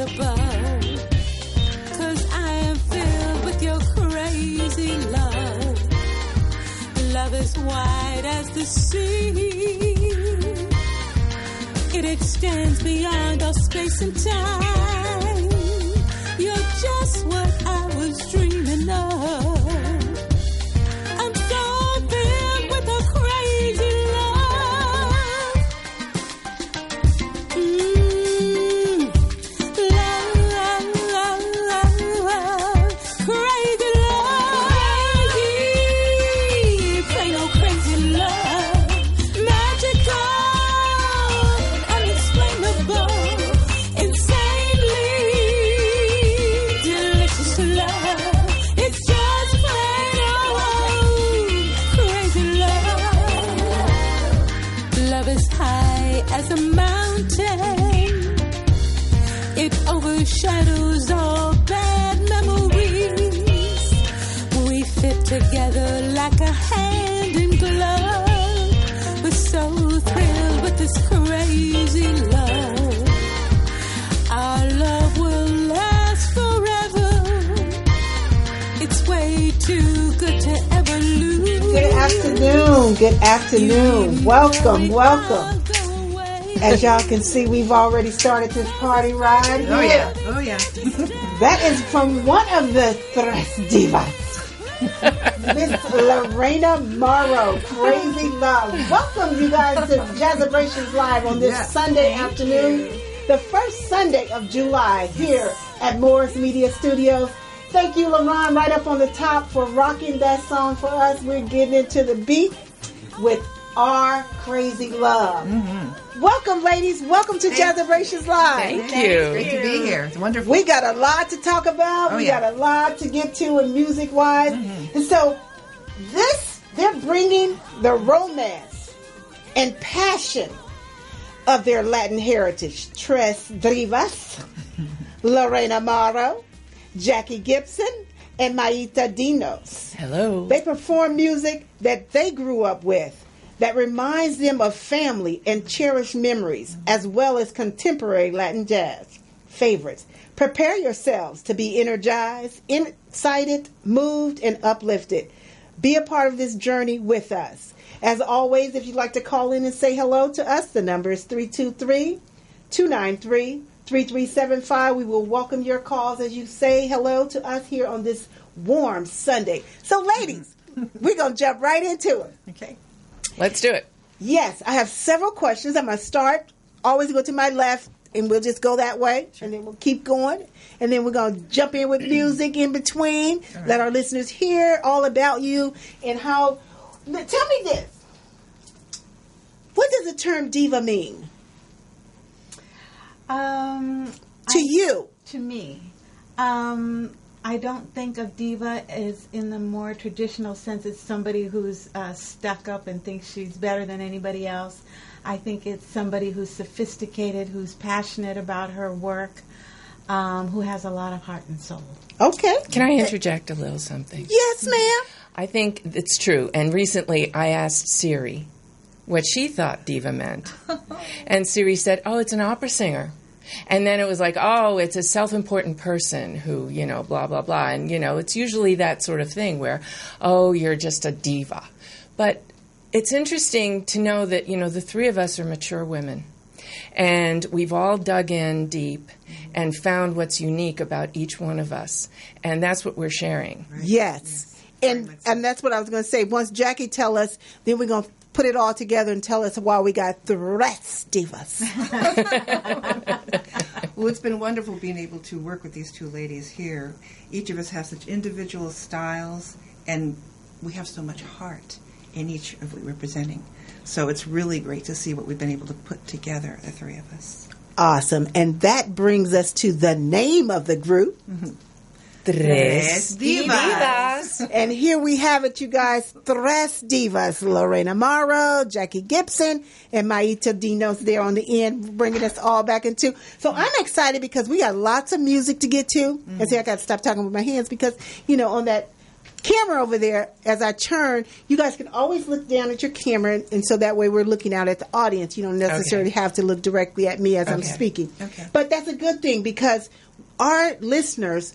above. 'Cause I am filled with your crazy love. Love is wide as the sea. It extends beyond all space and time. You're just what I was dreaming of. I'm so filled with a crazy love. Love, crazy love. Plain old crazy love. Magical, unexplainable, insanely delicious love. It's just plain old crazy love. Love is high as a mountain. It overshadows all bad memories. We fit together like a hand in glove. We're so thrilled with this crazy love. Our love will last forever. It's way too good to ever lose. Good afternoon. Good afternoon. Welcome, welcome. As y'all can see, we've already started this party ride here. Oh yeah, oh yeah. That is from one of the TRES divas, Miss Lorena Morrow. Crazy love. Welcome you guys to Jazzabrations Live on this Sunday afternoon, the first Sunday of July here at Morris Media Studios. Thank you, LaRon, right up on the top for rocking that song for us. We're getting into the beat with Our Crazy Love. Mm-hmm. Welcome, ladies. Welcome to Jazzabrations Live. Thank you. Great to be here. It's wonderful. We got a lot to talk about. We got a lot to get to in music-wise. Mm-hmm. And so they're bringing the romance and passion of their Latin heritage. TRES divas, Lorena Morrow, Jackie Gibson, and Maita Dinos. Hello. They perform music that they grew up with that reminds them of family and cherished memories, as well as contemporary Latin jazz favorites. Prepare yourselves to be energized, excited, moved, and uplifted. Be a part of this journey with us. As always, if you'd like to call in and say hello to us, the number is 323-293-3375. We will welcome your calls as you say hello to us here on this warm Sunday. So, ladies, we're going to jump right into it. Okay. Let's do it. Yes, I have several questions. I'm going to start, always go to my left, and we'll just go that way, and then we'll keep going. And then we're going to jump in with music in between, let our listeners hear all about you and how. Tell me this. What does the term diva mean? To you? To me. I don't think of diva as in the more traditional sense. It's somebody who's stuck up and thinks she's better than anybody else. I think it's somebody who's sophisticated, who's passionate about her work, who has a lot of heart and soul. Okay. Can I interject a little something? Yes, ma'am. I think it's true. And recently I asked Siri what she thought diva meant. And Siri said, oh, it's an opera singer. And then it was like, oh, it's a self-important person who, blah, blah, blah. And, it's usually that sort of thing where, oh, you're just a diva. But it's interesting to know that, the three of us are mature women. And we've all dug in deep and found what's unique about each one of us. And that's what we're sharing. Right. Yes. And that's what I was going to say. Once Jackie tell us, then we're going to put it all together and tell us why we got TRES divas. Well, it's been wonderful being able to work with these two ladies here. Each of us has such individual styles, and we have so much heart in each of what we're representing. So it's really great to see what we've been able to put together, the three of us. Awesome. And that brings us to the name of the group. Mm-hmm. TRES divas. And here we have it, you guys. TRES divas. Lorena Morrow, Jackie Gibson, and Maita Dinos there on the end, bringing us all back into. So I'm excited because we got lots of music to get to. And see, I got to stop talking with my hands because, on that camera over there, as I turn, you guys can always look down at your camera, and so that way we're looking out at the audience. You don't necessarily have to look directly at me as I'm speaking. Okay. But that's a good thing because our listeners,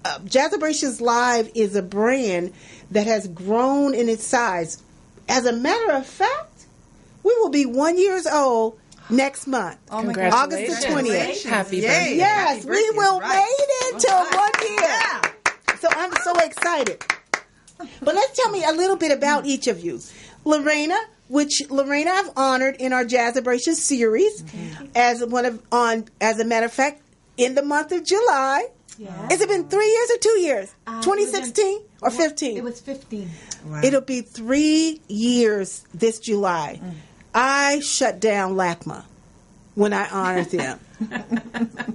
Jazzabrations Live is a brand that has grown in its size. As a matter of fact, we will be 1 year old next month. Oh my God. August the 20th. Happy Yay. birthday. Yes, Happy we birthday, will right. made it to 1 year. Yeah. So I'm so excited. But let's tell me a little bit about each of you. Lorena, which Lorena I've honored in our Jazzabrations series as a matter of fact, in the month of July. Yes. Has it been 3 years or 2 years? 2016 or 15? It was 15. Wow. It'll be 3 years this July. I shut down LACMA when I honored them.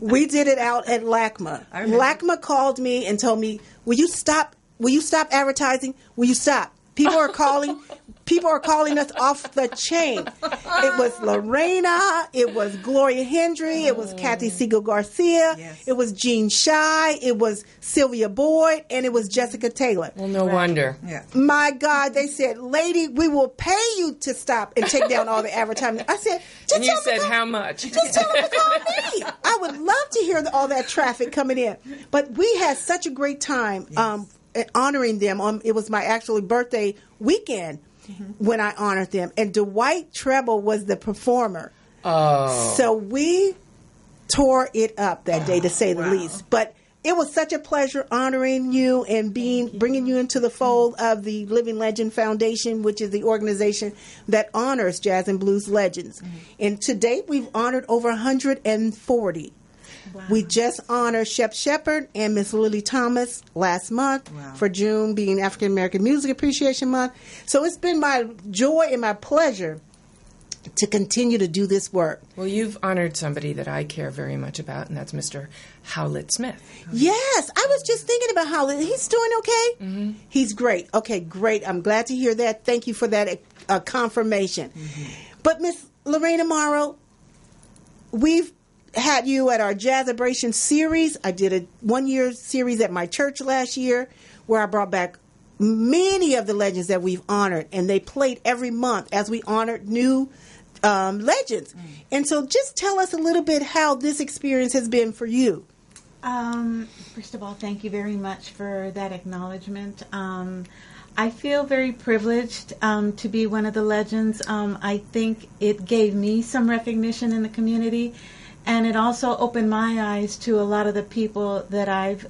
We did it out at LACMA. LACMA called me and told me, will you stop advertising? Will you stop? People are calling us off the chain. It was Lorena, it was Gloria Hendry, it was Kathy Siegel Garcia, it was Jean Shai, it was Sylvia Boyd, and it was Jessica Taylor. Well, no wonder. Yeah. My God, they said, lady, we will pay you to stop and take down all the advertising. I said, just And you tell them said to how much? just tell them to call me. I would love to hear all that traffic coming in. But we had such a great time honoring them. It was my actual birthday weekend when I honored them. And Dwight Treble was the performer. Oh. So we tore it up that day, to say the least. But it was such a pleasure honoring you and bringing you into the fold of the Living Legend Foundation, which is the organization that honors jazz and blues legends. And to date, we've honored over 140. Wow. We just honored Shep Shepherd and Miss Lily Thomas last month for June being African American Music Appreciation Month. So it's been my joy and my pleasure to continue to do this work. Well, you've honored somebody that I care very much about, and that's Mr. Howlett Smith. Yes, I was just thinking about Howlett. He's doing okay? He's great. Okay, great. I'm glad to hear that. Thank you for that confirmation. But Miss Lorena Morrow, we've had you at our Jazzabrations series. I did a 1 year series at my church last year where I brought back many of the legends that we've honored, and they played every month as we honored new legends. And so just tell us a little bit how this experience has been for you. First of all, thank you very much for that acknowledgement. I feel very privileged to be one of the legends. I think it gave me some recognition in the community, and it also opened my eyes to a lot of the people that I've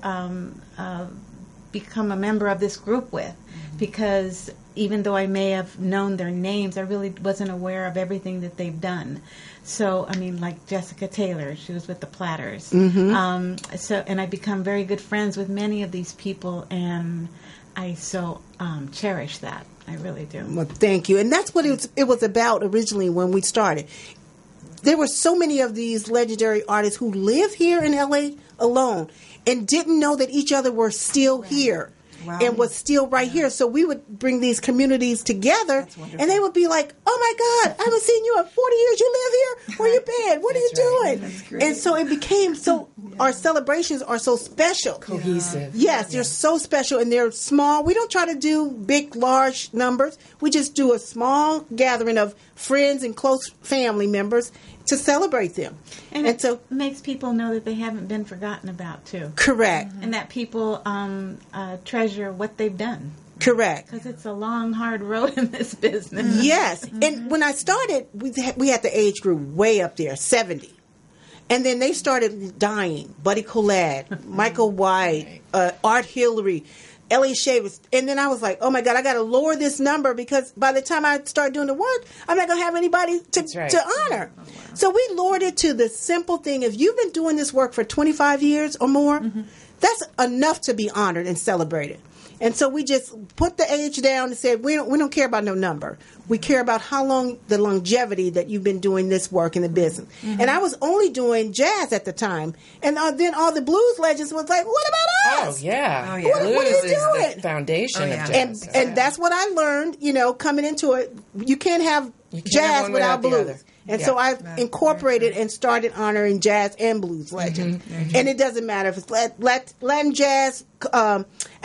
become a member of this group with, because even though I may have known their names, I really wasn't aware of everything that they've done. So, I mean, like Jessica Taylor, she was with the Platters. And I become very good friends with many of these people, and I so cherish that. I really do. Well, thank you. And that's what it was about originally when we started. There were so many of these legendary artists who live here in L.A. alone and didn't know that each other were still here. Wow. And was still right here. So we would bring these communities together, and they would be like, oh my God, I haven't seen you in 40 years. You live here? Where you been? What are you doing? That's great. And so it became so, our celebrations are so special. Cohesive. Yes, they're so special, and they're small. We don't try to do big, large numbers. We just do a small gathering of friends and close family members to celebrate them. And it so makes people know that they haven't been forgotten about, too. correct, And that people treasure what they've done. correct. Because it's a long, hard road in this business. Yes, and when I started, we had the age group way up there, 70. And then they started dying. Buddy Collette, Michael White, Art Hillary, Ellie Shavers. And then I was like, oh my God, I got to lower this number because by the time I start doing the work, I'm not going to have anybody to honor. Oh, wow. So we lowered it to the simple thing. If you've been doing this work for 25 years or more, that's enough to be honored and celebrated. And so we just put the age down and said, we don't care about no number. We care about how long, the longevity that you've been doing this work in the business. And I was only doing jazz at the time. And then all the blues legends was like, what about us? Oh, yeah. Oh, yeah. What Blues are you is doing? the foundation of yeah. jazz. And that's what I learned, coming into it. You can't have You can't jazz have one without without the blues. other. And Yeah. so I've incorporated and started honoring jazz and blues legends. And it doesn't matter if it's Latin jazz,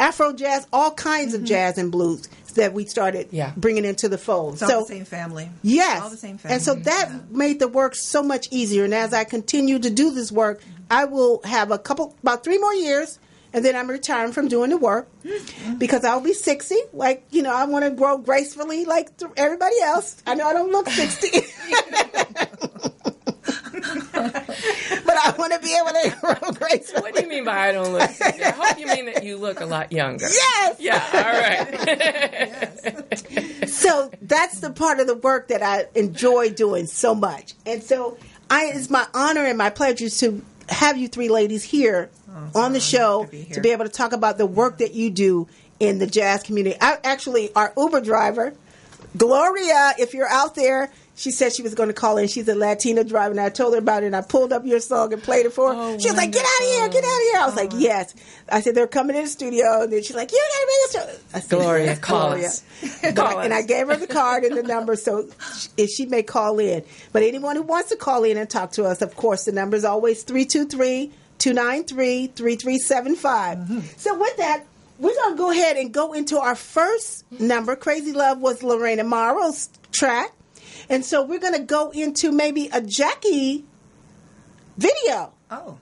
Afro jazz, all kinds of jazz and blues that we started bringing into the fold. It's all the same family. Yes. It's all the same family. And so that made the work so much easier. And as I continue to do this work, I will have about 3 more years, and then I'm retiring from doing the work because I'll be 60. Like, I want to grow gracefully like everybody else. I know I don't look 60. But I want to be able to grow gracefully. What do you mean by I don't look 60? I hope you mean that you look a lot younger. Yes! Yeah, all right. Yes. So that's the part of the work that I enjoy doing so much. And so it's my honor and my pleasure to have you 3 ladies here on the show to be able to talk about the work that you do in the jazz community. Our Uber driver, Gloria, if you're out there, she said she was going to call in. She's a Latina driver, and I told her about it, and I pulled up your song and played it for her. She was like, get out of here, get out of here. I was like, yes. I said, they're coming in the studio, and then she's like, you got to bring this show. I said, Gloria, yes, call Gloria. us. And I gave her the card and the number, so if she may call in. But anyone who wants to call in and talk to us, of course, the number is always 323-293-3375. So with that, we're going to go ahead and go into our first number. Crazy Love was Lorena Morrow's track. And so we're going to go into maybe a Jackie video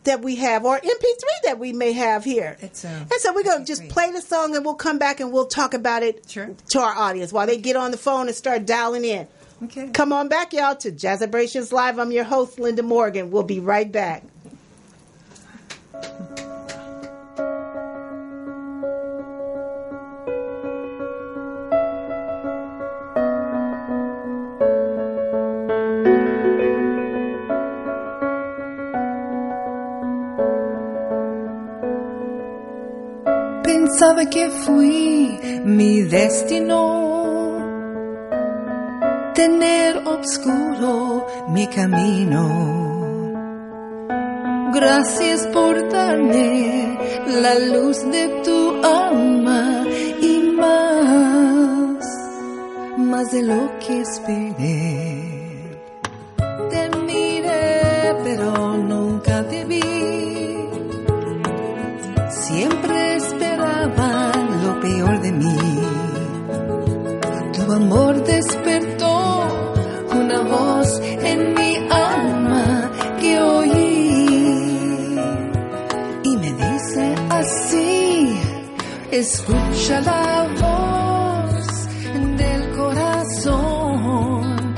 that we have, or MP3 that we may have here. And so we're going to just play the song, and we'll come back and we'll talk about it to our audience while they get on the phone and start dialing in. Okay. Come on back, y'all, to Jazzabrations Live. I'm your host, Linda Morgan. We'll be right back. Pensaba que fui mi destino, tener obscuro mi camino. Gracias por darme la luz de tu alma y más de lo que esperé. Te miré, pero nunca te vi. Siempre esperaban lo peor de mí. Tu amor despertó una voz en mi alma que oí y me dice así: escucha la voz del corazón.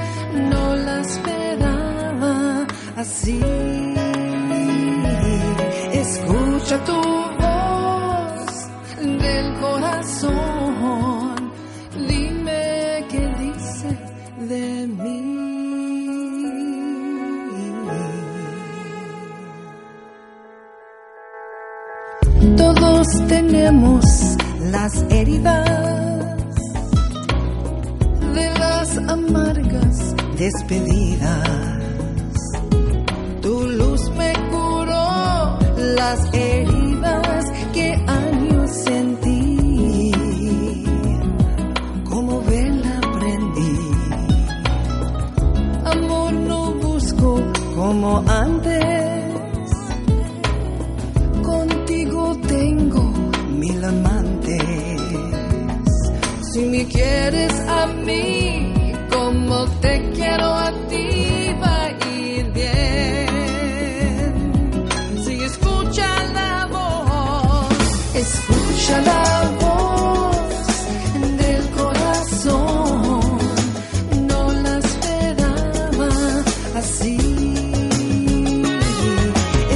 No la esperaba así. Escucha tu del corazón, dime qué dice de mí. Todos tenemos las heridas de las amargas despedidas. Tu luz me curó las heridas que años sentí, como vela prendí. Amor no busco como antes, contigo tengo 1000 amantes. Si me quieres a mí como te quiero a ti, va a ir bien. Si escucha la voz, escucha la voz del corazón. No la esperaba así.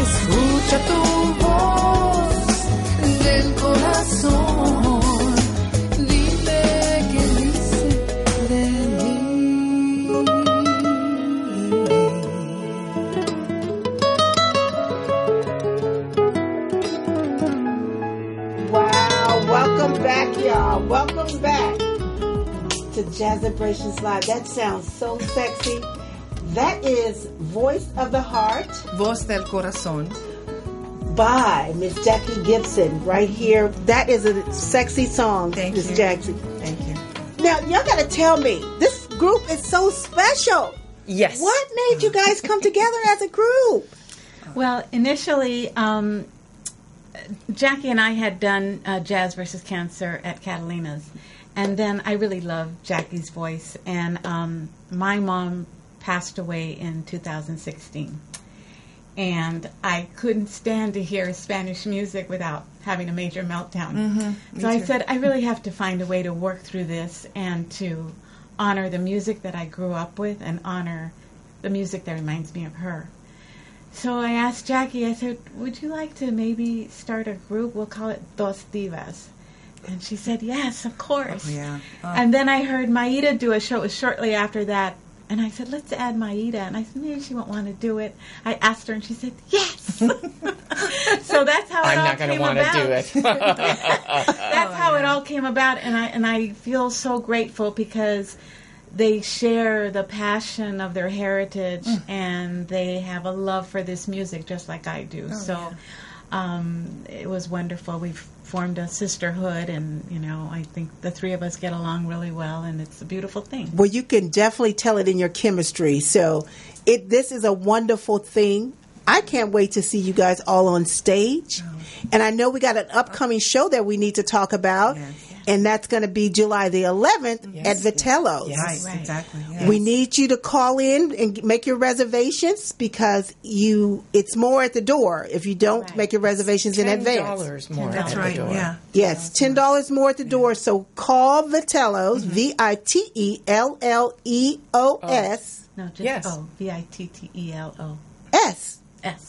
Escucha tu voz del corazón. Dime qué dice de mí. Welcome back, y'all. Welcome back to Jazzabrations Live. That sounds so sexy. That is Voice of the Heart. Voz del Corazón. By Miss Jackie Gibson right here. That is a sexy song, Miss Jackie. Thank you. Now, y'all got to tell me, this group is so special. Yes. What made you guys come together as a group? Well, initially, Jackie and I had done Jazz versus Cancer at Catalina's, and then I really loved Jackie's voice. And my mom passed away in 2016, and I couldn't stand to hear Spanish music without having a major meltdown. So I said, I really have to find a way to work through this and to honor the music that I grew up with and honor the music that reminds me of her. So I asked Jackie, I said, would you like to maybe start a group? We'll call it Dos Divas. And she said, yes, of course. Oh, yeah. Oh. And then I heard Maida do a show. It was shortly after that. And I said, let's add Maida. And I said, maybe she won't want to do it. I asked her, and she said, yes. So that's how it all came about. I'm not going to want to do it. That's how it all came about. And I feel so grateful because they share the passion of their heritage, and they have a love for this music just like I do. It was wonderful. We've formed a sisterhood, and I think the three of us get along really well, and it's a beautiful thing. Well, you can definitely tell it in your chemistry. So this is a wonderful thing. I can't wait to see you guys all on stage. And I know we got an upcoming show that we need to talk about. And that's going to be July the 11th at Vitello's. Yes, right. Exactly. Yes. We need you to call in and make your reservations because it's more at the door if you don't make your reservations in advance. $10 more. That's right. Yeah. Yes, $10 more at the door. So call Vitello's, Vitelleos. No, just Vittello. S.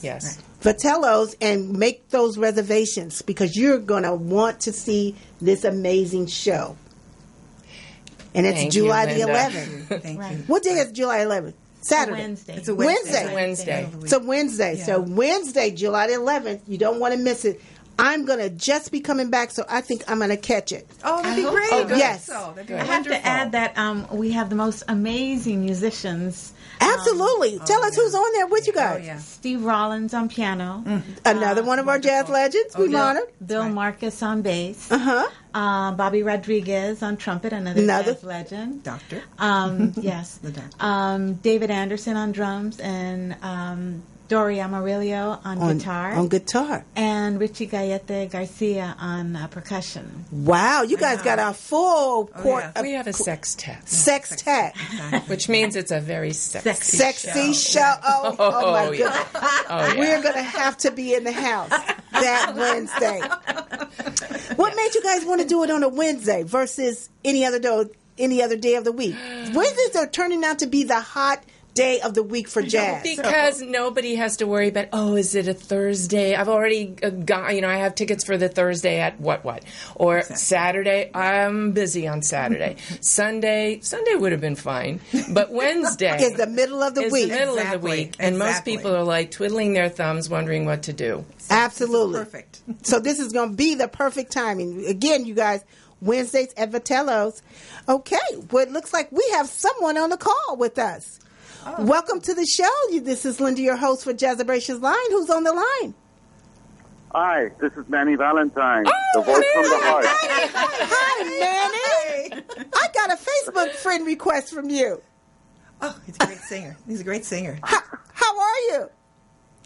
Yes. Right. Vitello's, and make those reservations because you're going to want to see this amazing show. And it's July the 11th. Thank you. What day is July 11th? Saturday. It's a Wednesday. It's a Wednesday. So Wednesday, July the 11th, you don't want to miss it. I'm going to just be coming back, so I think I'm going to catch it. Oh, that'd be great. Yes. That'd be I have to add that we have the most amazing musicians. Absolutely. Tell us who's on there with you guys. Oh, yeah. Steve Rollins on piano. Another one of our jazz legends. We've honored. Bill Marcus on bass. Uh-huh. Bobby Rodriguez on trumpet, another jazz legend. Doctor. Yes. The doctor. David Anderson on drums, and Dori Amarillo on guitar. On guitar. And Richie Gallete Garcia on percussion. Wow, you guys got a full we have a sextet. Sextet. Which means it's a very sexy show. Oh my goodness. We're going to have to be in the house that Wednesday. What made you guys want to do it on a Wednesday versus any other day of the week? Wednesdays are turning out to be the hot day of the week for jazz. Because nobody has to worry about, is it a Thursday? I've already got, I have tickets for the Thursday at what? Or Saturday, I'm busy on Saturday. Sunday would have been fine. But Wednesday is the middle of the week. Of the week. And most people are like twiddling their thumbs wondering what to do. Absolutely. Perfect. So this is going to be the perfect timing. Again, you guys, Wednesdays at Vitello's. Okay. Well, it looks like we have someone on the call with us. Welcome to the show. This is Linda, your host for Jazzabrations Line. Who's on the line? Hi, this is Manny Valentine, the voice from the heart. Hi, Manny. I got a Facebook friend request from you. Oh, he's a great singer. He's a great singer. How are you?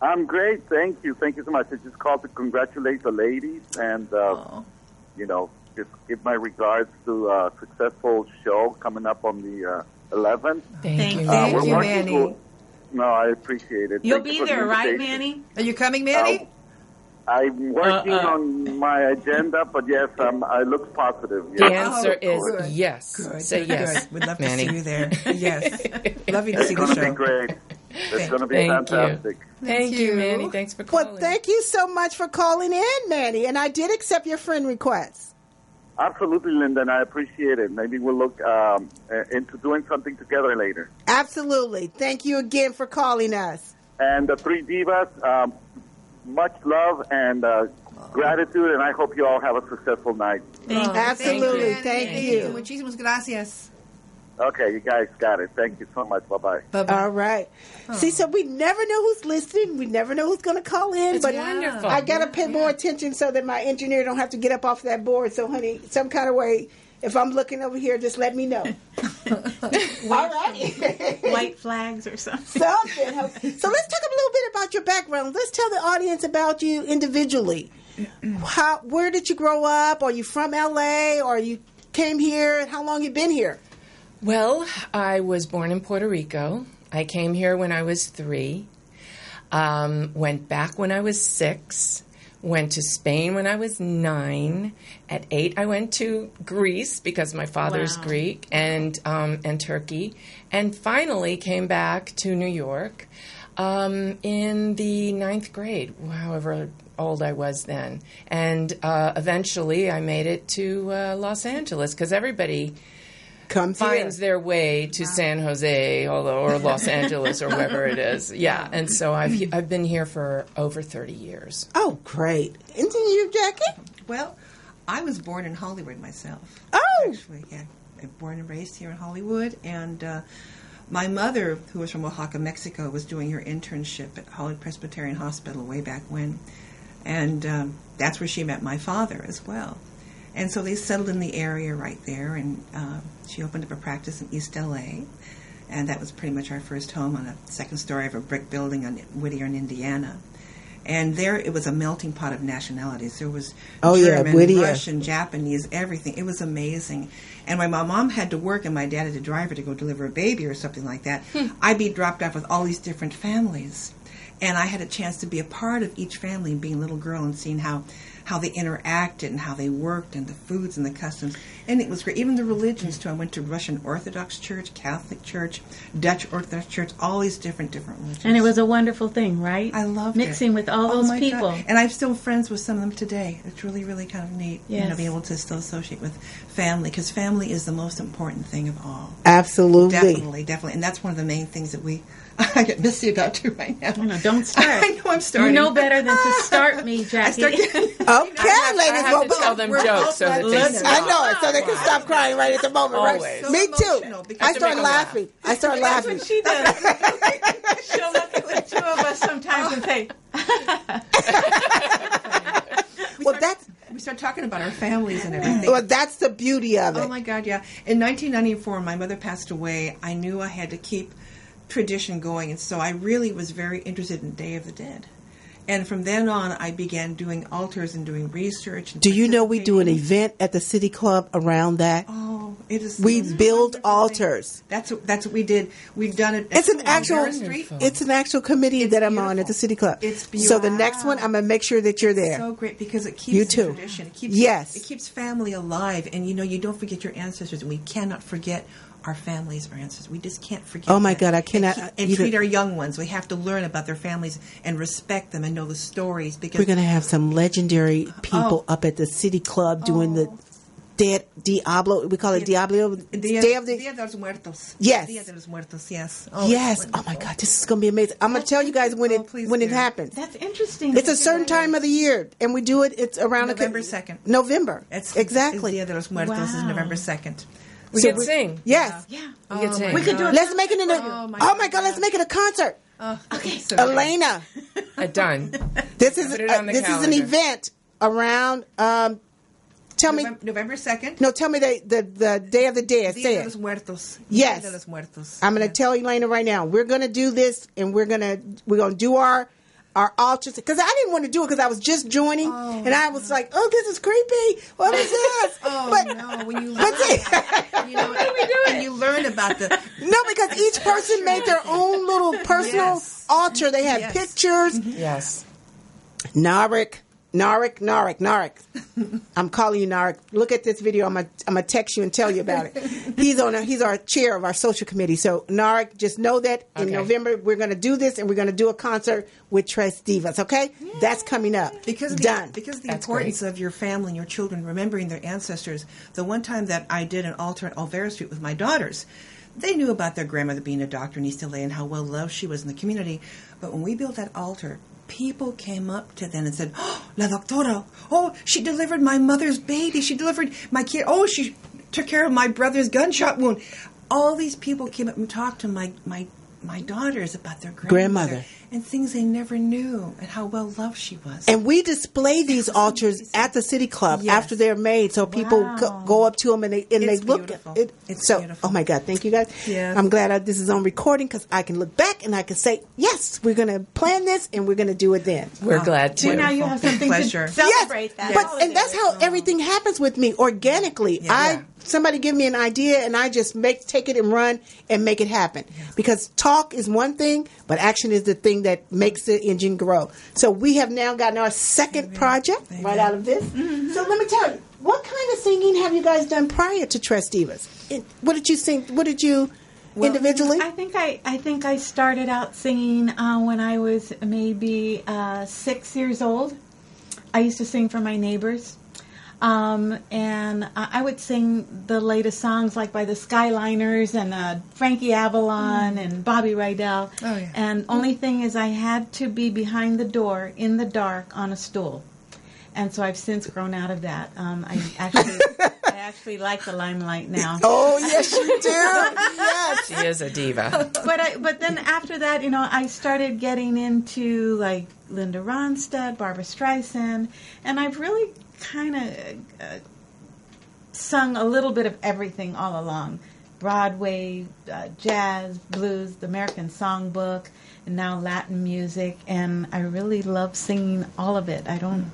I'm great. Thank you. Thank you so much. I just called to congratulate the ladies and, just give my regards to a successful show coming up on the 11th. Thank you. Thank you, Manny. No, I appreciate it. You'll be there, right, Manny? Are you coming, Manny? I'm working on my agenda, but yes, I look positive. Yes. The answer is yes. Good. Say yes. Good. We'd love Manny. to see you there. Yes. Love you to see the It's show. going to be great. It's going to be Thank fantastic. Thank you, Manny. Thanks for calling. Well, thank you so much for calling in, Manny. And I did accept your friend request. Absolutely, Linda, and I appreciate it. Maybe we'll look into doing something together later. Absolutely. Thank you again for calling us. And the three divas, much love and gratitude, and I hope you all have a successful night. Absolutely. Thank you. Muchísimas gracias. Okay, you guys got it. Thank you so much. Bye-bye. Bye-bye. All right. See, so we never know who's listening. We never know who's going to call in. It's wonderful. I got to pay more attention so that my engineer don't have to get up off that board. So, honey, some kind of way, if I'm looking over here, just let me know. All right. White flags or something. So let's talk a little bit about your background. Let's tell the audience about you individually. Where did you grow up? Are you from LA, or you came here? How long you been here? Well, I was born in Puerto Rico. I came here when I was 3. Went back when I was 6. Went to Spain when I was 9. At 8, I went to Greece because my father's Greek, and Turkey, and finally came back to New York in the 9th grade, however old I was then. And eventually I made it to Los Angeles because everybody finds their way to San Jose or Los Angeles or wherever it is. Yeah, and so I've been here for over 30 years. Oh, great. And you, Jackie? Well, I was born in Hollywood myself. Oh! Actually, yeah. Born and raised here in Hollywood. And my mother, who was from Oaxaca, Mexico, was doing her internship at Hollywood Presbyterian Hospital way back when. And that's where she met my father as well. And so they settled in the area right there, and she opened up a practice in East L.A., and that was pretty much our first home on a second story of a brick building on Whittier in Indiana. And there it was a melting pot of nationalities. There was German, Russian, Japanese, everything. It was amazing. And when my mom had to work and my dad had to drive her to go deliver a baby or something like that, I'd be dropped off with all these different families. And I had a chance to be a part of each family, being a little girl and seeing how they interacted and how they worked and the foods and the customs. And it was great. Even the religions, too. I went to Russian Orthodox Church, Catholic Church, Dutch Orthodox Church, all these different religions. And it was a wonderful thing, right? I loved Mixing with all those people. God. And I'm still friends with some of them today. It's really, really kind of neat, being able to still associate with family, because family is the most important thing of all. Absolutely. Definitely. And that's one of the main things that I get misty about too right now. No, don't start. I know I'm starting. You know better than to start me, Jackie. Okay, ladies. I have to tell them jokes so that they stop. I know it, so they can stop crying right at the moment. Always. Right? So Me too. I start laughing. That's what she does. She'll look at the two of us sometimes and say, we start talking about our families and everything. Well, that's the beauty of it. Oh my God, yeah. In 1994, my mother passed away. I knew I had to keep tradition going, and so I really was very interested in Day of the Dead. And from then on, I began doing altars and doing research. And do you know we do an event at the City Club around that? Oh, it is. We build altars. That's what we did. We've done it. It's an actual committee that I'm on at the City Club. It's beautiful. So the next one, I'm gonna make sure that you're there. So great, because it keeps the tradition. It keeps family alive, and you don't forget your ancestors, and we cannot forget our families, our ancestors. We just can't forget. Oh my God, I cannot. And treat our young ones. We have to learn about their families and respect them and know the stories. Because we're going to have some legendary people up at the City Club doing the Diablo. We call it Diablo. Dia de los Muertos. Yes. Dia de los Muertos. Yes. Yes. Oh my God, this is going to be amazing. I'm going to tell you guys when it happens. that's interesting. It's a certain time of the year, and we do it. It's around November 2nd. November. Exactly. Dia de los Muertos is November 2nd. We could sing. Yes. Yeah. We could sing. We could do it. Let's make it oh my God, let's make it a concert. Okay. So Elena. Done. This is an event around tell me November 2nd. No, tell me the Day of the Dead. Dia Say de it. los Muertos. Yes. Dia de los Muertos. I'm going to tell Elena right now. We're going to do this, and we're going to do our altars, because I didn't want to do it because I was just joining, and I was like, "Oh, this is creepy. What is this?" No! When you learn, when you learn about because each person made their own little personal altar. They had pictures. Yes. Narek. I'm calling you Narek. Look at this video. I'm gonna text you and tell you about it. He's our chair of our social committee. So Narek, just know that in November we're gonna do this, and we're gonna do a concert with TRES DIVAS. Okay, that's coming up. Because of the importance of your family and your children remembering their ancestors. The one time that I did an altar at Olvera Street with my daughters, they knew about their grandmother being a doctor in East LA and how well loved she was in the community. But when we built that altar, people came up to them and said, "Oh, la doctora! Oh, she delivered my mother's baby. She delivered my kid. Oh, she took care of my brother's gunshot wound." All these people came up and talked to my my daughters about their Grandmother. and things they never knew, and how well loved she was. And we display these altars at the City Club Yes. after they're made, so people go up to them and they look. Beautiful. It's so, beautiful. oh my God, thank you guys. Yes. I'm glad this is on recording because I can look back and I can say, yes, we're going to plan this and we're going to do it then. We're glad to. Well, now you have something Pleasure. to celebrate that. But and that's how everything happens with me organically. Yeah. Somebody give me an idea and I just take it and run and make it happen. Because talk is one thing, but action is the thing that makes the engine grow. So we have now gotten our second project right out of this. Mm-hmm. So let me tell you, what kind of singing have you guys done prior to TRES Divas? What did you sing? What did you individually? I think I started out singing when I was maybe 6 years old. I used to sing for my neighbors. And I would sing the latest songs like by the Skyliners and Frankie Avalon and Bobby Rydell. Oh, yeah. And only thing is I had to be behind the door in the dark on a stool. And so I've since grown out of that. I actually like the limelight now. Oh, yes, you do. Yes. She is a diva. But then after that, I started getting into like Linda Ronstadt, Barbra Streisand, and I've really kind of sung a little bit of everything all along. Broadway, jazz, blues, the American Songbook, and now Latin music, and I really love singing all of it. I don't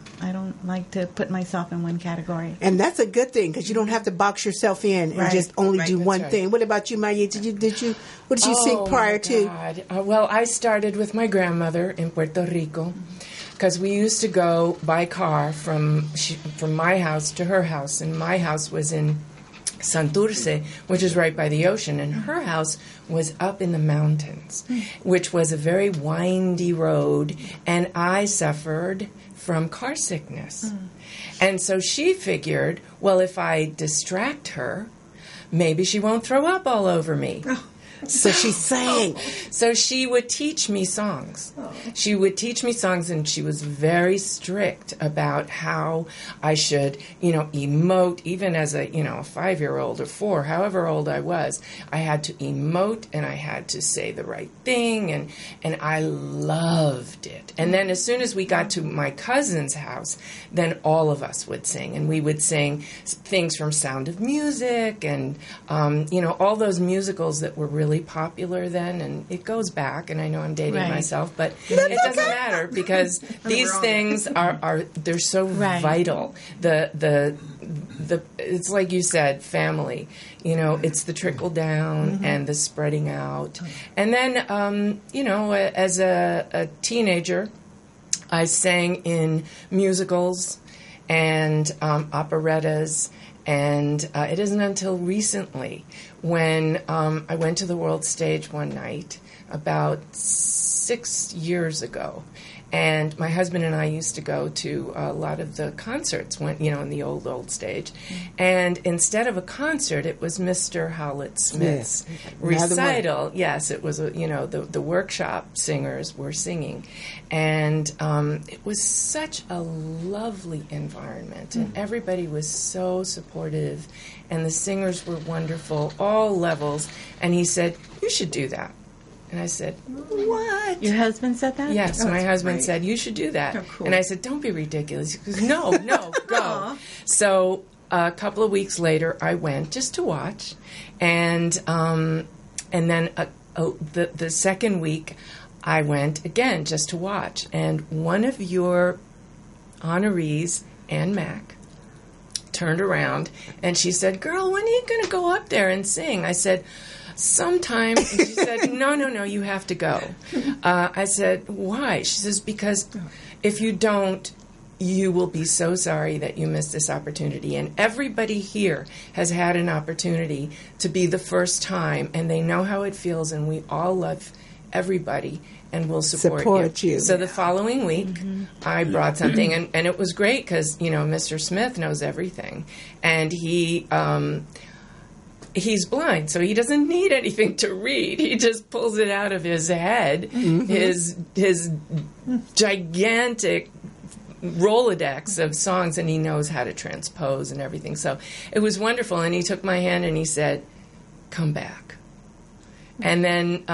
like to put myself in one category. And that's a good thing because you don't have to box yourself in and just only do one thing. What about you, Maya? What did you sing prior to? Well, I started with my grandmother in Puerto Rico because we used to go by car from my house to her house, and my house was in Santurce, which is right by the ocean, and her house was up in the mountains, which was a very windy road, and I suffered from car sickness. And so she figured, well, if I distract her, maybe she won't throw up all over me. So she sang. So she would teach me songs. She would teach me songs, and she was very strict about how I should, emote. Even as a 5-year-old or 4, however old I was, I had to emote and I had to say the right thing, and I loved it. And then as soon as we got to my cousin's house, then all of us would sing, and we would sing things from Sound of Music and all those musicals that were really popular then, and it goes back, and I know I'm dating myself, but it doesn't matter because these things are they're so vital. The it's like you said, family. It's the trickle down and the spreading out, and then as a teenager, I sang in musicals and operettas. And it isn't until recently when I went to the world stage one night about 6 years ago. And my husband and I used to go to a lot of the concerts, in the old stage. And instead of a concert, it was Mr. Howlett Smith's recital. Yes, it was, the workshop singers were singing. And it was such a lovely environment. And everybody was so supportive. And the singers were wonderful, all levels. And he said, "You should do that." And I said, "What?" Your husband said that? Yes, my husband said, "You should do that." Oh, cool. And I said, "Don't be ridiculous." He goes, No, go. So a couple of weeks later, I went just to watch. And then the second week, I went again just to watch. And one of your honorees, Ann Mack, turned around and she said, "Girl, when are you going to go up there and sing?" I said, "Sometime." And she said, No, you have to go. I said, "Why?" She says, "Because if you don't, you will be so sorry that you missed this opportunity. And everybody here has had an opportunity to be the first time, and they know how it feels, and we all love everybody and will support you." So the following week, I brought something, and it was great because, Mr. Smith knows everything. And he's blind, so he doesn't need anything to read. He just pulls it out of his head, his gigantic Rolodex of songs, and he knows how to transpose and everything. So it was wonderful, and he took my hand and he said, "Come back." And then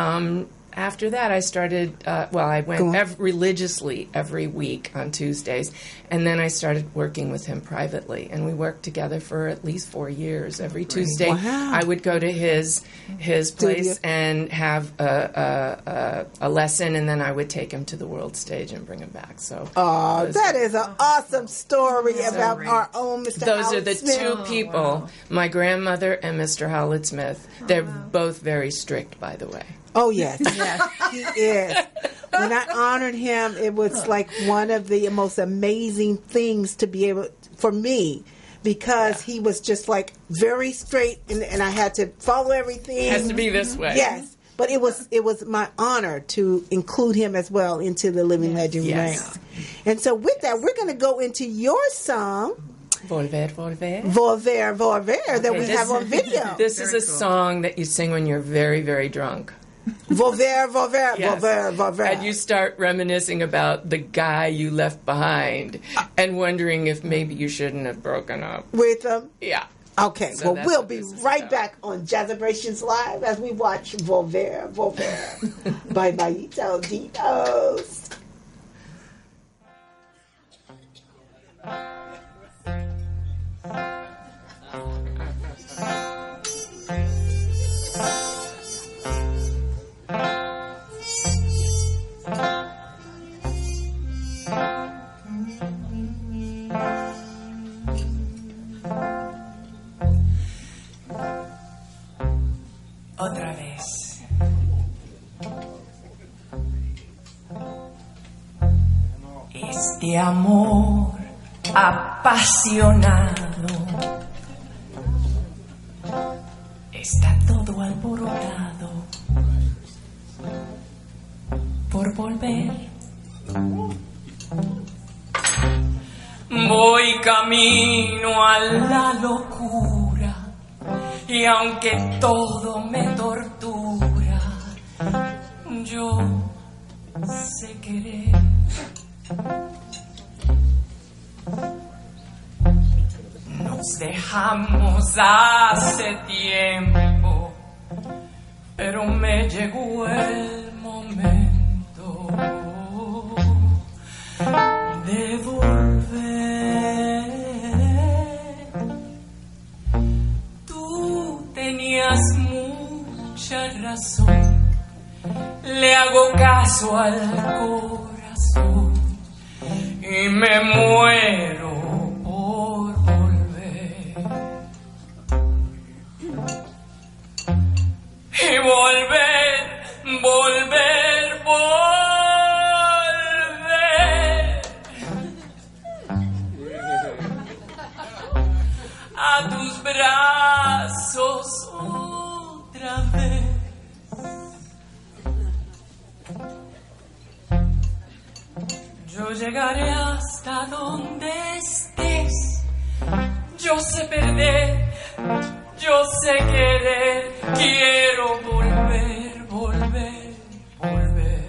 after that, I started, I went religiously every week on Tuesdays, and then I started working with him privately, and we worked together for at least 4 years. Every Tuesday, I would go to his place and have a lesson, and then I would take him to the world stage and bring him back. So, that is an awesome story about our own Mr. Those Howard are the Smith. two people, my grandmother and Mr. Howard Smith. They're both very strict, by the way. Oh, yes. He is. When I honored him, it was like one of the most amazing things to be able, for me, because he was just like very straight, and I had to follow everything. It has to be this way. Yes. But it was my honor to include him as well into the Living Legend ranks. And so with that, we're going to go into your song, Volver, volver. Volver, volver, that we have on video. This is a song that you sing when you're very, very drunk. Volver, volver, Yes. volver, volver. And you start reminiscing about the guy you left behind and wondering if maybe you shouldn't have broken up. With him? Yeah. Okay, So well, that's we'll what be this is right about. back on Jazzabrations Live as we watch Volver, Volver by Mayito Divas. Otra vez. Este amor apasionado está todo alborotado por volver. Voy camino a la locura y aunque todo me tortura, yo sé querer. Nos dejamos hace tiempo, pero me llegó el momento de volver. Tú tenías mucha razón, le hago caso al corazón y me muero por volver. Y volver, volver, volver a tus brazos otra vez. Yo llegaré hasta donde estés. Yo sé perder, yo sé querer. Quiero volver, volver, volver.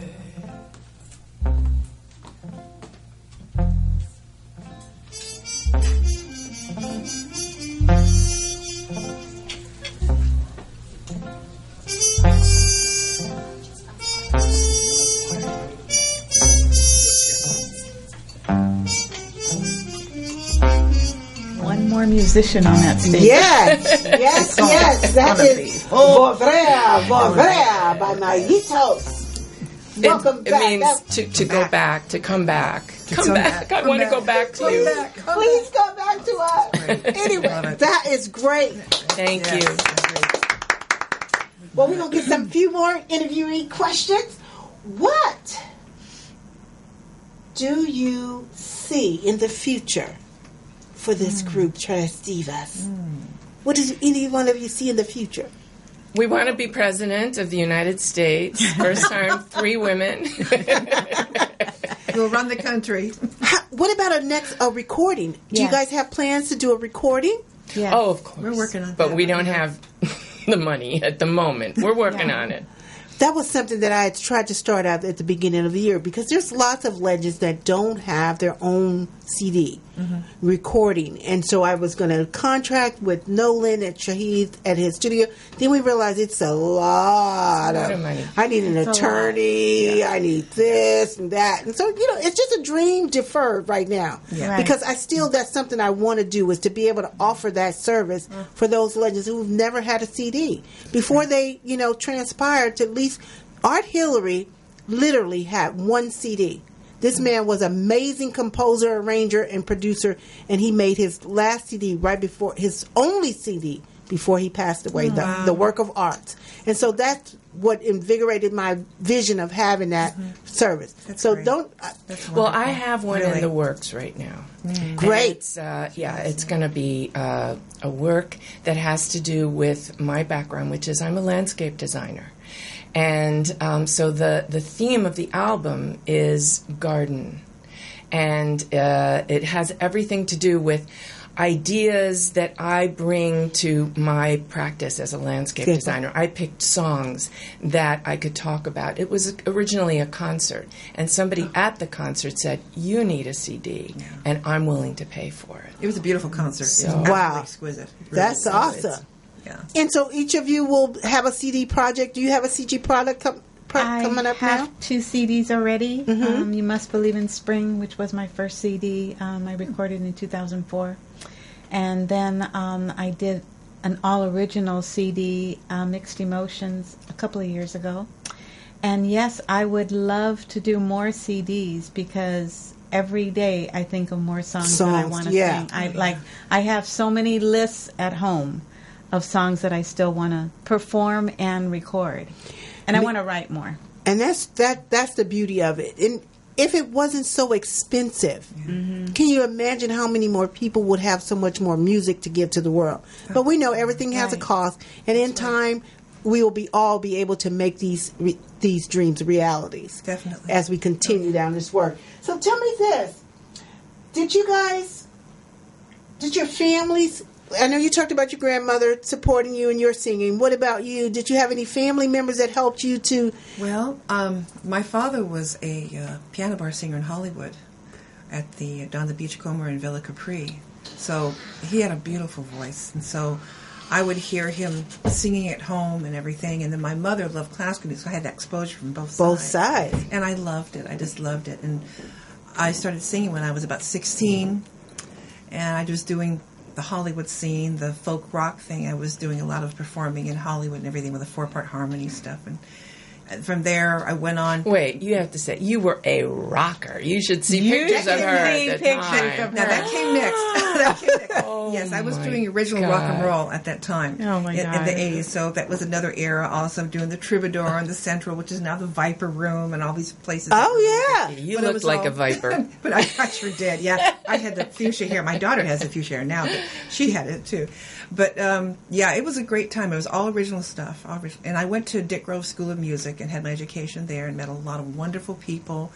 One more musician on that stage. Yes, yes, yes. That is Volver, Volver by Mayitos. Welcome It back. means to go back, to come back. Come back. I want to go back to you. Please come back to us. Anyway, that is great. Thank you. Well, we're going to get some few more interviewee questions. What do you see in the future for this group, TRES Divas? What does any one of you see in the future? We want to be president of the United States. First time, 3 women. We'll run the country. What about a recording? Do you Yes. guys have plans to do a recording? Yes. Oh, of course. We're working on But that. we don't have the money at the moment. We're working on it. That was something that I had tried to start out at the beginning of the year because there's lots of legends that don't have their own CD recording. And so I was going to contract with Nolan at Shahid at his studio. Then we realized it's a lot of money. I need an attorney. I need this and that. And so, it's just a dream deferred right now. Yeah. Right. Because that's something I want to do, is to be able to offer that service for those legends who've never had a CD. Before they, transpired to at least Art Hillary literally had one CD. This man was an amazing composer, arranger, and producer, and he made his last CD right before, his only CD before he passed away, the work of art. And so that's what invigorated my vision of having that service. That's so great. Well, I have one in the works right now. Great. It's, it's going to be a work that has to do with my background, which is I'm a landscape designer. And so the theme of the album is garden. And it has everything to do with ideas that I bring to my practice as a landscape designer. I picked songs that I could talk about. It was originally a concert, and somebody at the concert said, "You need a CD, and I'm willing to pay for it." It was a beautiful concert. So, it was wow. exquisite. That's awesome. Yeah. And so each of you will have a CD project. Do you have a CG product coming up I have now? 2 CDs already. You Must Believe in Spring, which was my first CD. I recorded in 2004. And then I did an all-original CD, Mixed Emotions, a couple of years ago. And yes, I would love to do more CDs, because every day I think of more songs that I want to sing. I have so many lists at home of songs that I still want to perform and record. And I want to write more. And that's the beauty of it. And if it wasn't so expensive, can you imagine how many more people would have so much more music to give to the world? But we know everything has a cost, and in time, we will all be able to make these dreams realities. Definitely. As we continue down this work. So tell me this: did your families? I know you talked about your grandmother supporting you in your singing. What about you? Did you have any family members that helped you to? Well, my father was a piano bar singer in Hollywood at down the Beachcomber in Villa Capri. So he had a beautiful voice. And so I would hear him singing at home and everything. And then my mother loved classical music, so I had that exposure from both sides. And I loved it. I just loved it. And I started singing when I was about 16. And I was doing the Hollywood scene, the folk rock thing. I was doing a lot of performing in Hollywood and everything with the 4-part harmony stuff. And from there, I went on. Wait, you have to say, you were a rocker. You should see pictures of her at the time. Now, that came next. Yes, I was doing original rock and roll at that time in the 80s. So that was another era. Also doing the Troubadour and the Central, which is now the Viper Room and all these places. Oh, yeah. You looked like a viper. But I sure did, yeah. I had the fuchsia hair. My daughter has the fuchsia hair now, but she had it too. But, it was a great time. It was all original stuff. And I went to Dick Grove School of Music and had my education there and met a lot of wonderful people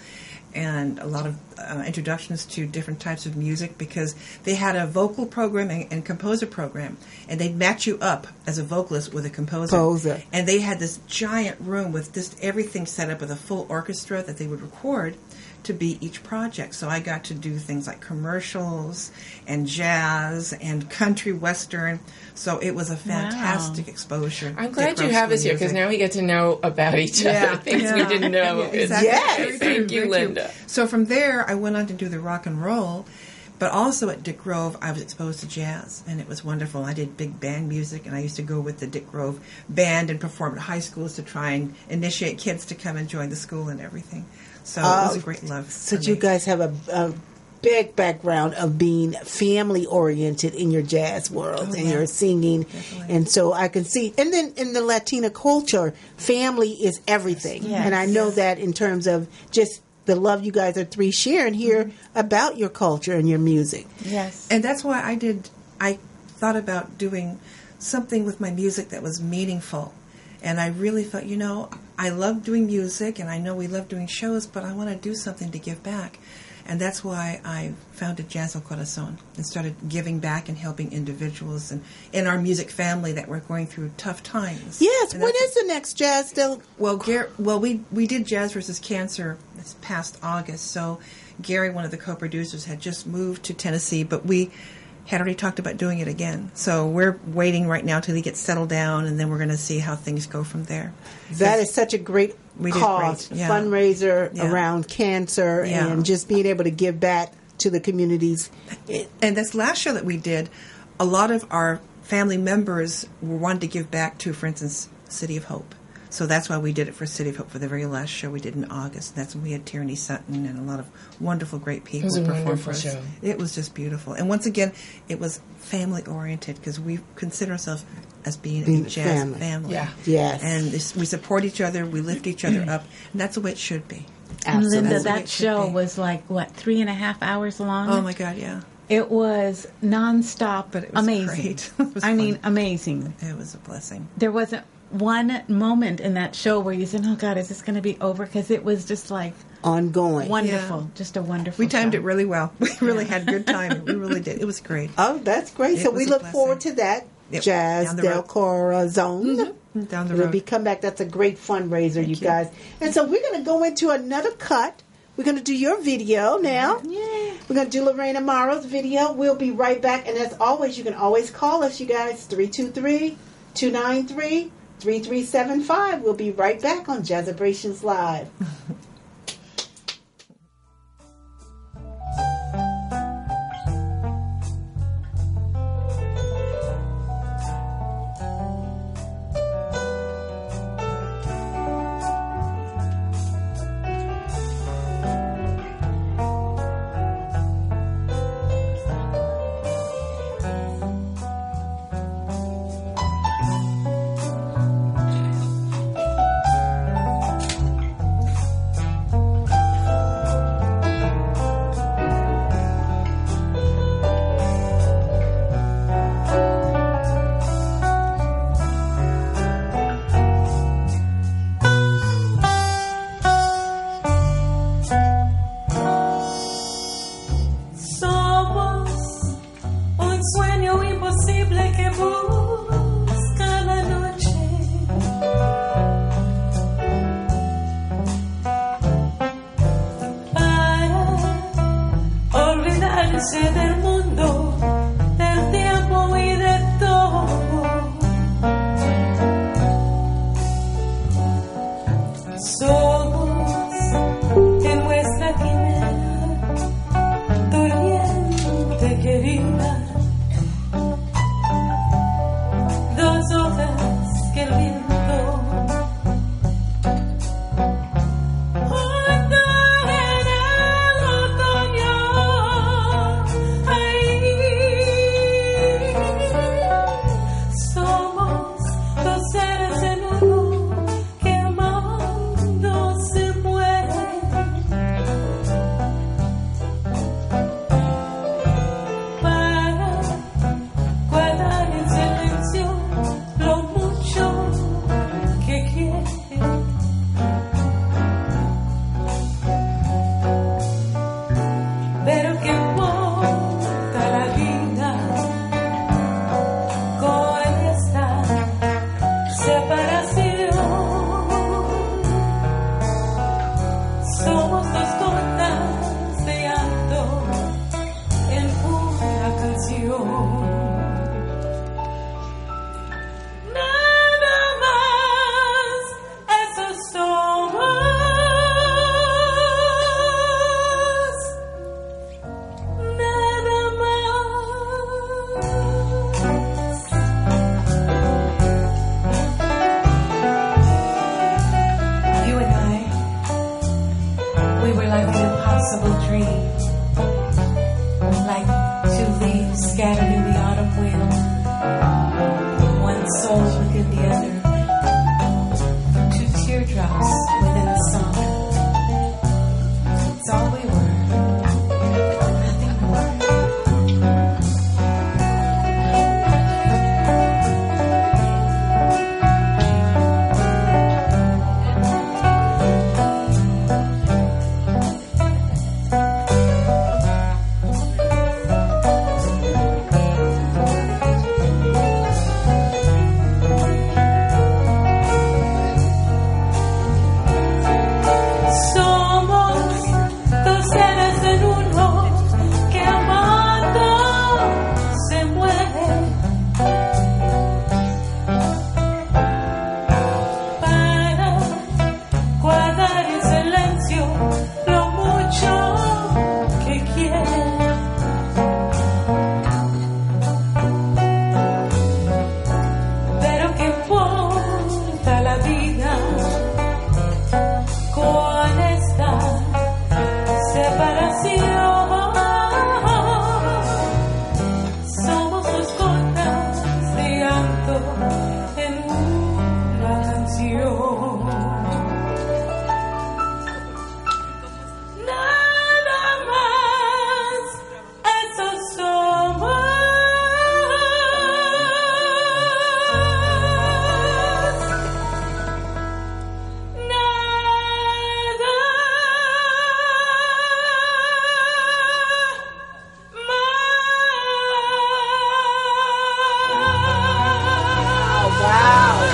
and a lot of introductions to different types of music, because they had a vocal program and composer program, and they'd match you up as a vocalist with a composer. And they had this giant room with just everything set up with a full orchestra that they would record to be each project. So I got to do things like commercials and jazz and country western. So it was a fantastic exposure. I'm glad you have us here, because now we get to know about each other, things we didn't know. Exactly. Yes. Thank you, Linda. So from there, I went on to do the rock and roll. But also at Dick Grove, I was exposed to jazz, and it was wonderful. I did big band music, and I used to go with the Dick Grove band and perform at high schools to try and initiate kids to come and join the school and everything. So it was a great love. So you guys have a big background of being family-oriented in your jazz world and your singing. Definitely. And so I can see. And then in the Latina culture, family is everything. Yes. And I know that in terms of just the love you guys are three sharing here about your culture and your music. Yes. And that's why I thought about doing something with my music that was meaningful. And I really thought, I love doing music, and I know we love doing shows, but I want to do something to give back. And that's why I founded Jazz El Corazon and started giving back and helping individuals and in our music family that were going through tough times. Yes. When is the next Jazz? Well, we did Jazz versus Cancer this past August. So Gary, one of the co-producers, had just moved to Tennessee, but we had already talked about doing it again. So we're waiting right now till he gets settled down, and then we're going to see how things go from there. That is such a great cause, great. Yeah. fundraiser around cancer and just being able to give back to the communities. And this last show that we did, a lot of our family members wanted to give back to, for instance, City of Hope. So that's why we did it for City of Hope for the very last show we did in August. That's when we had Tierney Sutton and a lot of wonderful, great people It was a perform wonderful for us. show. It was just beautiful. And once again, it was family-oriented because we consider ourselves as being a jazz family. Yeah. Yes. And we support each other, we lift each other up, and that's the way it should be. And Linda, That's the way that it should show be. was like, what, 3.5 hours long? Oh, my God, yeah. It was nonstop, But it was amazing. great. It was I mean, fun. amazing. It was a blessing. There wasn't one moment in that show where you said, oh, God, is this going to be over? Because it was just like Ongoing. wonderful. Yeah. Just a wonderful We timed show. it really well. We really had good time. We really did. It was great. Oh, that's great. It So was we a look blessing. forward to that. Yep, Jazz down the Del road. Cora Zone. Down the It'll road. be come back. That's a great fundraiser, you you. guys. And so we're going to go into another cut. We're going to do your video now. Yeah. We're going to do Lorena Morrow's video. We'll be right back. And as always, you can always call us, you guys, 323-293-3375. We'll be right back on Jazzabrations Live.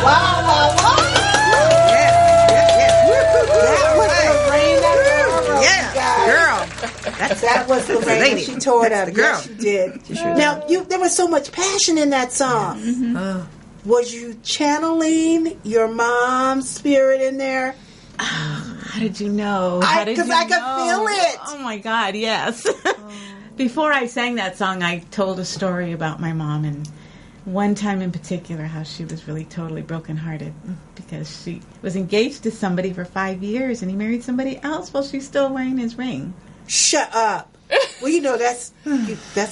Wow. That was Lorena. She tore it up. Yes, she did. Now, there was so much passion in that song. Mm-hmm. Was you channeling your mom's spirit in there? How did you know? Because I could feel it. Oh, my God, yes. Before I sang that song, I told a story about my mom, and one time in particular, how she was really totally brokenhearted because she was engaged to somebody for 5 years, and he married somebody else while she's still wearing his ring. Shut up. Well, you know, that's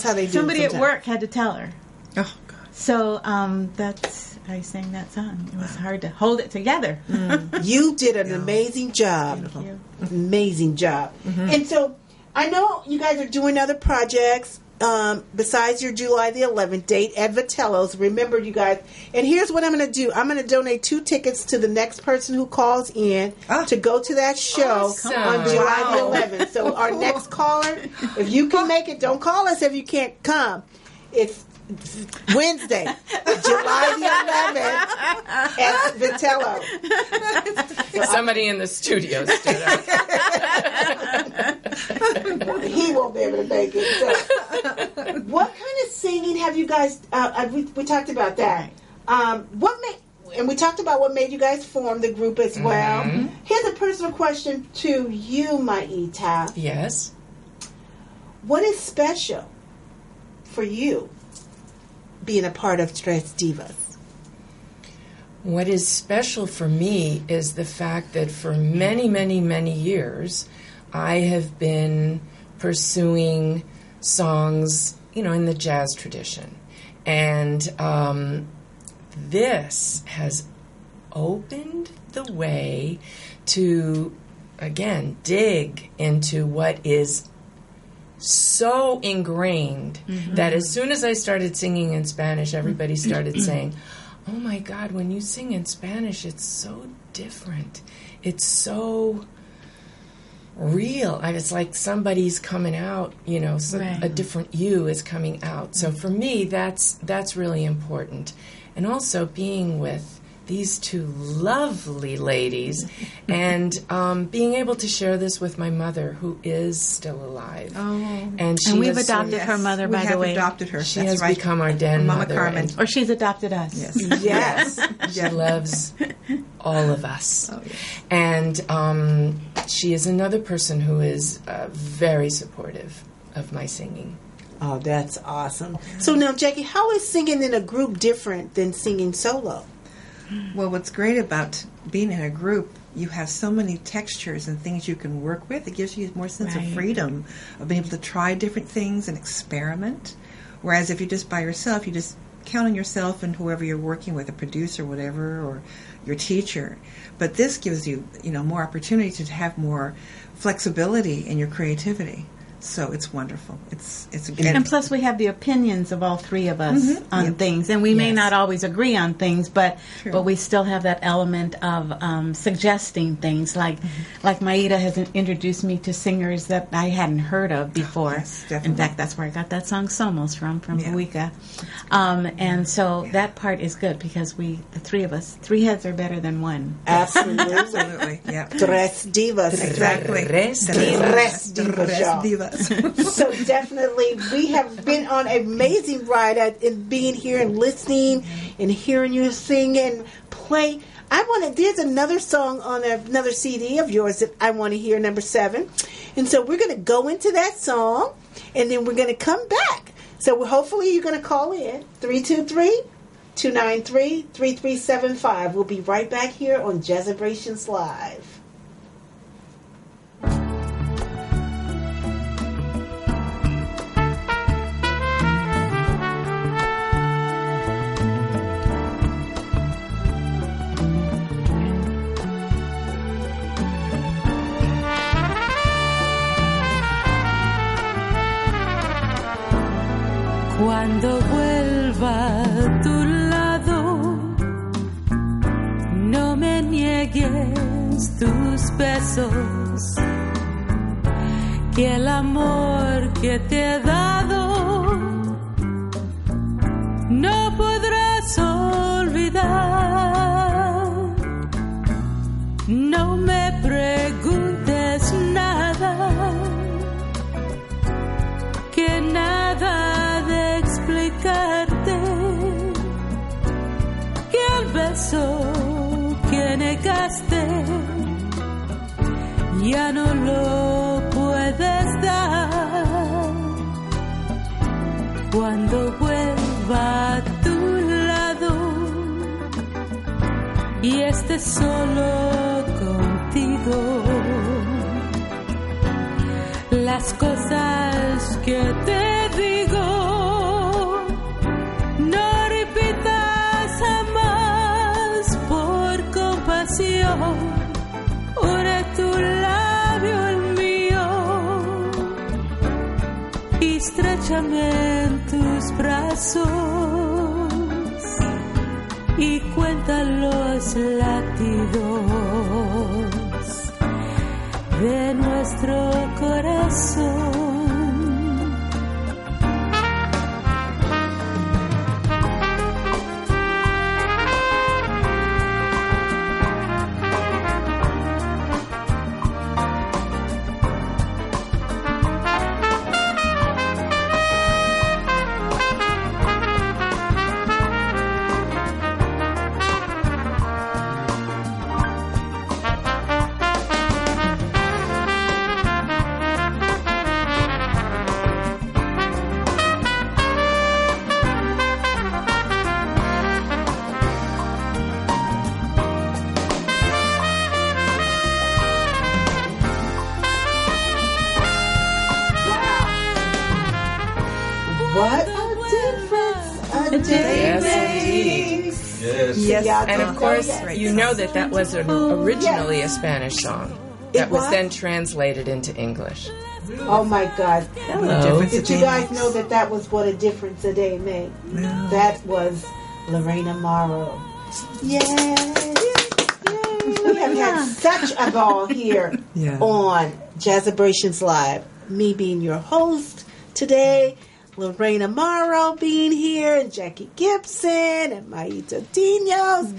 how they do Somebody it at work had to tell her. Oh, God. So I sang that song. It was hard to hold it together. You did an amazing job. Thank you. Amazing job. Mm-hmm. And so I know you guys are doing other projects besides your July the 11th date at Vitello's. Remember, you guys, and here's what I'm going to do. I'm going to donate 2 tickets to the next person who calls in to go to that show on July the 11th. So our next caller, if you can make it, don't call us if you can't come. It's Wednesday, July the 11th at Vitello. Somebody in the studio stood up. He won't be able to make it. So. What kind of singing have you guys? We talked about that. And we talked about what made you guys form the group as well. Mm-hmm. Here's a personal question to you, Maita. Yes. What is special for you being a part of TRES Divas? What is special for me is the fact that for many, many, many years, I have been pursuing songs, in the jazz tradition. And this has opened the way to, again, dig into what is so ingrained that as soon as I started singing in Spanish, everybody started saying, oh my God, when you sing in Spanish, it's so different. It's so real. It's like somebody's coming out, a different you is coming out. So for me, that's really important. And also being with these 2 lovely ladies and being able to share this with my mother, who is still alive. Oh. And we've adopted her mother, by the way. We have adopted her. She has become our den mother. Carmen. Or she's adopted us. Yes. Yes. She loves all of us. Oh, yes. And she is another person who is very supportive of my singing. Oh, that's awesome. So now, Jackie, how is singing in a group different than singing solo? Well, what's great about being in a group, you have so many textures and things you can work with. It gives you more sense of freedom, of being able to try different things and experiment. Whereas if you're just by yourself, you just count on yourself and whoever you're working with, a producer, whatever, or your teacher. But this gives you, more opportunity to have more flexibility in your creativity. So it's wonderful. It's and plus we have the opinions of all 3 of us on things, and we may not always agree on things, but we still have that element of suggesting things. Like Maita has introduced me to singers that I hadn't heard of before. Yes, in fact, that's where I got that song "Somos" from Buika. And so that part is good because the 3 of us, 3 heads are better than one. Absolutely. Yeah. TRES Divas. Exactly. TRES Divas. So definitely, we have been on an amazing ride in being here and listening and hearing you sing and play. There's another song on another CD of yours that I want to hear, number 7. And so we're going to go into that song, and then we're going to come back. So hopefully you're going to call in, 323-293-3375. We'll be right back here on Jazzabrations Live. Cuando vuelva a tu lado, no me niegues tus besos, que el amor que te he dado no podrás olvidar. el beso que negaste, ya no lo puedes dar. Cuando vuelva a tu lado y esté solo contigo, las cosas que te digo no repitas jamás. Por compasión, une tu labio al mío y estréchame en tus brazos y cuenta los latidos de nuestro corazón. What a difference a day Yes, makes. indeed. Yes. And of course, Right. you know that was originally a Spanish song that was was? then translated into English. Oh my God. Hello. Did you guys know that was what a difference a day made? No. That was Lorena Morrow. Yay! We have had such a ball here Yeah. on Jazzabrations Live. Me being your host today, Lorena Morrow being here, and Jackie Gibson, and Maita Dinos.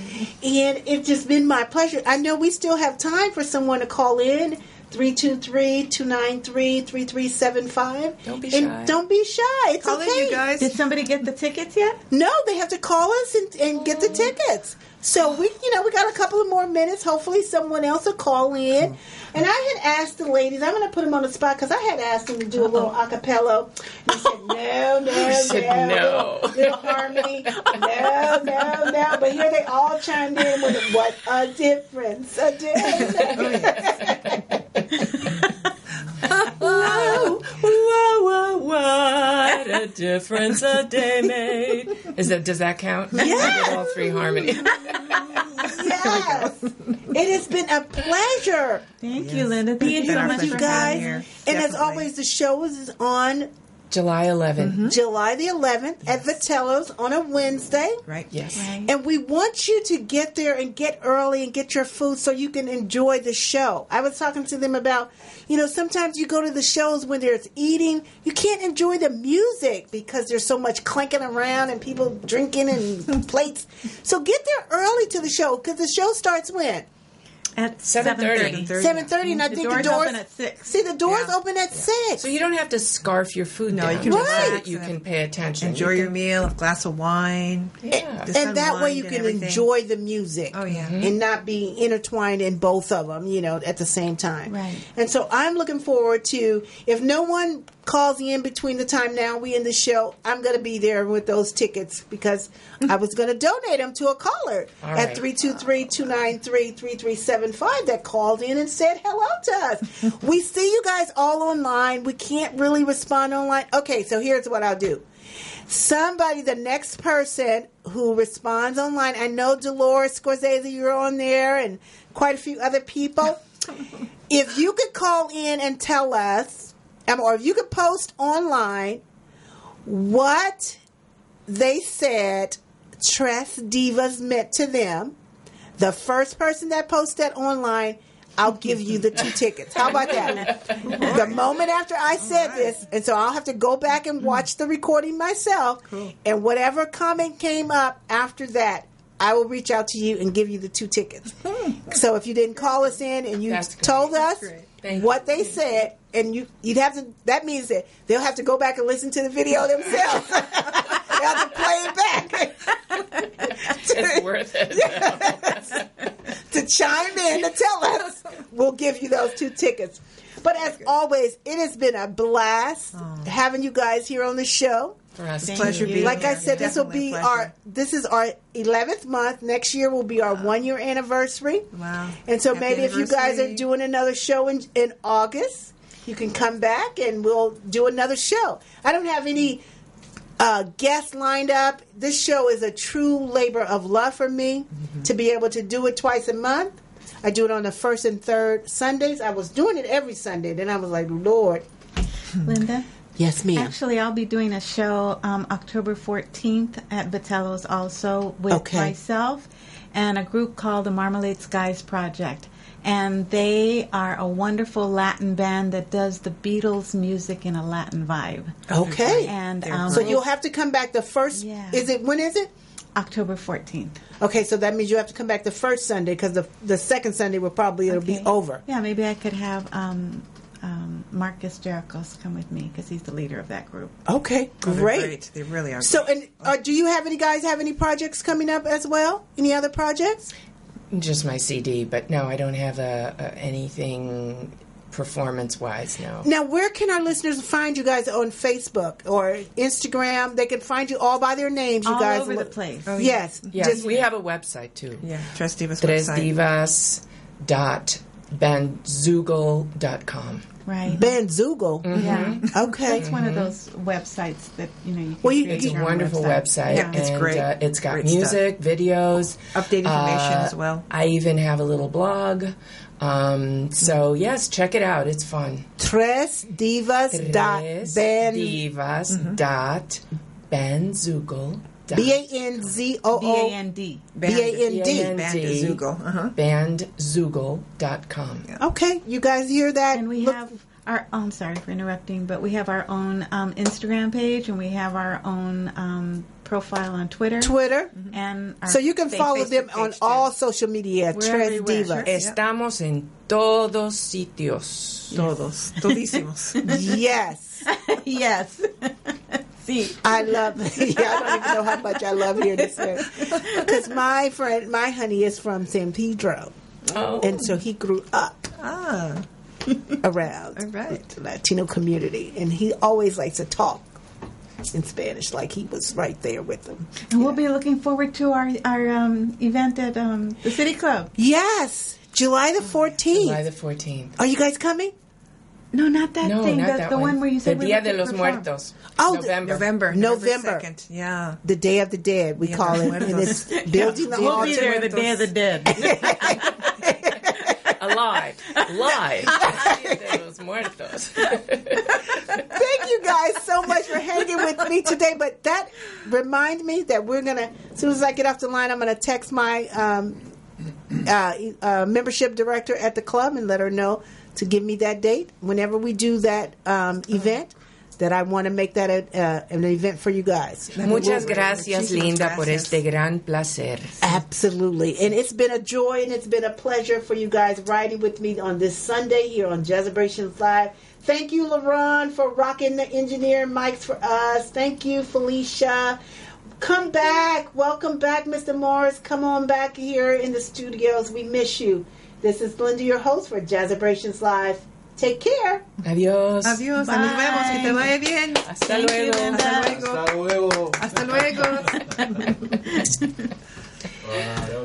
And it's just been my pleasure. I know we still have time for someone to call in. 323-293-3375. Don't be shy. And don't be shy. It's Call okay. in, you guys. Did somebody get the tickets yet? No, they have to call us and get the tickets. So we got a couple of more minutes. Hopefully someone else will call in. And I had asked the ladies, I'm going to put them on the spot because I had asked them to do a little acapella. And they said, no. Little harmony. No. But here they all chimed in with, what a difference a day. Whoa, what a difference a day made. Does that count? Yes. With all three harmony. Yes. It has been a pleasure Thank you, Linda. Thank you being so here much with you for having guys. me. And as Definitely. always, the show is on July 11th. July the 11th at Vitello's on a Wednesday. Right. Yes. And we want you to get there and get early and get your food so you can enjoy the show. I was talking to them about, sometimes you go to the shows when there's eating, you can't enjoy the music because there's so much clanking around and people drinking and plates. So get there early to the show because the show starts when? At 7:30. 7:30, and I think the doors open at 6. See, the doors Yeah. open at 6. So you don't have to scarf your food No, down. you can Right. relax You and can pay attention. enjoy You your can- meal, a glass of wine. Yeah. Just And that way unwind you and can everything. enjoy the music. Oh, yeah. And not be intertwined in both of them, at the same time. Right. And so I'm looking forward to, if no one calls in between the time now we end the show, I'm going to be there with those tickets because I was going to donate them to a caller All at right. 323-293-3375 that called in and said hello to us. We see you guys all online. We can't really respond online. Okay, so here's what I'll do. The next person who responds online, I know Dolores Scorsese, you're on there, and quite a few other people. If you could call in and tell us, or if you could post online what they said TRES Divas meant to them, the first person that posts that online, I'll give you the 2 tickets. How about that? The moment after I said this, and so I'll have to go back and watch the recording myself, and whatever comment came up after that, I will reach out to you and give you the 2 tickets. So if you didn't call us in and you That's great. told us Thank what they said, and you'd have to, that means that they'll have to go back and listen to the video themselves. have to play it back. It's worth it. To chime in to tell us, we'll give you those 2 tickets. But as always, it has been a blast having you guys here on the show. For us, Pleasure being Like I here. said, this will be this is our 11th month. Next year will be our 1-year anniversary. Wow. And so Happy maybe if you guys are anniversary. doing another show in August, you can come back and we'll do another show. I don't have any guests lined up. This show is a true labor of love for me to be able to do it twice a month. I do it on the first and third Sundays. I was doing it every Sunday. Then I was like, Lord. Linda? Yes, ma'am. Actually, I'll be doing a show October 14th at Vitello's also with myself and a group called the Marmalade Skies Project. And they are a wonderful Latin band that does the Beatles music in a Latin vibe. Okay. And so you'll have to come back the first. Yeah. When is it? October 14th. Okay, so that means you have to come back the first Sunday because the second Sunday will probably it'll be over. Yeah, maybe I could have Marcus Jerichos come with me because he's the leader of that group. Okay, Oh, they're great. They really are. So, and do you have any projects coming up as well? Any other projects? Just my CD, but no, I don't have anything performance-wise, no. Now, where can our listeners find you guys on Facebook or Instagram? They can find you all by their names. You All guys over the place. Oh, Yes, Yes, we have a website, too. Yeah, TRES Divas website. TresDivas.bandzoogle.com. Right. Bandzoogle. Yeah. Okay. It's one of those websites that, you can Well, you- create It's a your own wonderful website. Yeah, it's and, great. It's got Great music, videos. Update information as well. I even have a little blog. So, yes, check it out. It's fun. TresDivas.bandzoogle. BANZOO. BAND. BAND. Bandzoogle. Bandzoogle.com. Okay, you guys hear that? And we have our own, sorry for interrupting, but we have our own Instagram page and we have our own profile on Twitter. And our So you can follow them Facebook on page, all social media. We're Tres everywhere. Divas. Estamos en todos sitios. Todos. Todísimos. Yes. Yes. See. I love I don't even know how much I love hearing this. Because my honey is from San Pedro. Oh. And so he grew up around All right. the Latino community. And he always likes to talk in Spanish like he was right there with them. And we'll be looking forward to our event at the City Club. Yes. July the 14th. July the 14th. Are you guys coming? No, not that No, thing. not the that the one where you said the we Dia were de to los perform. Muertos. Oh, November. November. 2nd. Yeah. The Day of the Dead, we Dia call de it. los And it's Muertos. building the We'll be altar. there the Day of the Dead. Alive. Live. Dia de los Muertos. Thank you guys so much for hanging with me today. But that reminds me that we're going to, as soon as I get off the line, I'm going to text my membership director at the club and let her know to give me that date whenever we do that event, that I want to make that an event for you guys. Muchas gracias, Linda, por gracias. este gran placer. Absolutely. And it's been a joy and it's been a pleasure for you guys riding with me on this Sunday here on Jazzabrations Live. Thank you, LaRon, for rocking the engineer mics for us. Thank you, Felicia. Come back. Welcome back, Mr. Morris. Come on back here in the studios. We miss you. This is Linda, your host for Jazzabrations Live. Take care. Adiós. Adiós. Bye. Nos vemos. Que te vaya bien. Hasta Thank you, luego. Linda. Hasta luego. Hasta luego. Hasta luego. Wow.